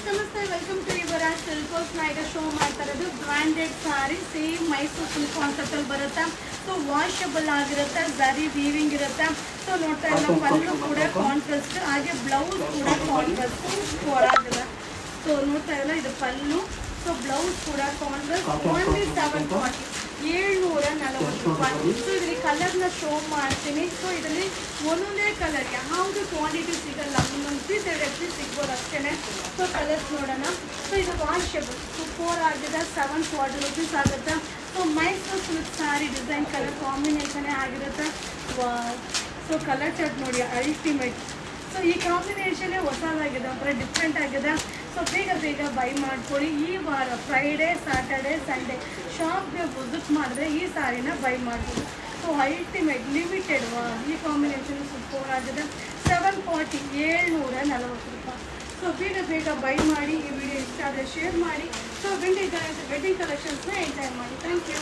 ನಮಸ್ತೆ welcome to your ಸಿಲ್ಕೋಸ್ ನಾಯಿಗ ಶೋ ಮಾಡ್ತಾ ಇರೋದು branded sari same Mysore silk ಕಾನ್ಸೆಪ್ಟಲ್ಲಿ ಬರುತ್ತೆ. ಸೊ ವಾಷಬಲ್ ಆಗಿರುತ್ತೆ, ಝರಿ ವೀವಿಂಗ್ ಇರುತ್ತೆ. ಸೊ ನೋಡ್ತಾ ಇಲ್ಲ ಪಲ್ಲು ಕೂಡ ಕಾಂಟ್ರಾಸ್ಟ್, ಹಾಗೆ ಬ್ಲೌಸ್ ಕೂಡ ಕಾಂಟ್ರಾಸ್ಟ್ ಹೊರಗಿದೆ. ಸೊ ನೋಡ್ತಾ ಇಲ್ಲ ಇದು ಪಲ್ಲು, ಸೊ ಬ್ಲೌಸ್ ಕೂಡ ಕಾಂಟ್ರಾಸ್ಟ್. ಓನ್ಲಿ 740, 740 ರೂಪಾಯಿ. ಸೊ ಇದರಲ್ಲಿ ಕಲರ್ನ ಶೋ ಮಾಡ್ತೀನಿ. ಸೊ ಇದರಲ್ಲಿ ಒಂದೊಂದೇ ಕಲರ್ ಯಾವುದು ಕ್ವಾಂಟಿಟಿ ಸಿಗಲ್ಲ, ಒಂದೊಂದು ಪೀಸ್ 2 ಪೀಸ್ ಸಿಗ್ಬೋದು ಅಷ್ಟೇ. ಸೊ ಕಲರ್ಸ್ ನೋಡೋಣ. ಸೊ ಇದು ವಾಷಬಲ್, ಸೊ 4 ಆಗಿದೆ, 740 ರುಪೀಸ್ ಆಗುತ್ತೆ. So Mysore silk sari design colour ಕಾಂಬಿನೇಷನ್ನೇ ಆಗಿರುತ್ತೆ. ಸೊ ಕಲರ್ ಚಾರ್ಟ್ ನೋಡಿ ಅಲ್ಟಿಮೇಟ್. ಸೊ ಈ ಕಾಂಬಿನೇಷನ್ನೇ ಹೊಸದಾಗಿದೆ, ಒಂಥರ ಡಿಫ್ರೆಂಟ್ ಆಗಿದೆ. ಸೊ ಬೇಗ ಬೈ ಮಾಡ್ಕೊಳ್ಳಿ. ಈ ವಾರ ಫ್ರೈಡೇ, ಸ್ಯಾಟರ್ಡೆ, ಸಂಡೇ ಶಾಪ್ಗೆ ವಿಸಿಟ್ ಮಾಡಿದ್ರೆ ಈ ಸಾರಿನ ಬೈ ಮಾಡ್ಬೋದು. ಸೊ ಅಲ್ಟಿಮೇಟ್ ಲಿಮಿಟೆಡ್ ಈ ಕಾಂಬಿನೇಷನ್ ಸೂಪರ್ ಆಗಿದೆ. 740, 740 ರೂಪಾಯಿ. ಸೊ ಬೇಗ ಬೈ ಮಾಡಿ. ಈ ವಿಡಿಯೋ ಇಷ್ಟ ಆದರೆ ಶೇರ್ ಮಾಡಿ. ಸೊ ವೆಡ್ಡಿಂಗ್ ಕಲೆಕ್ಷನ್ಸ್ನ ಎಂಜಾಯ್ ಮಾಡಿ. Thank you.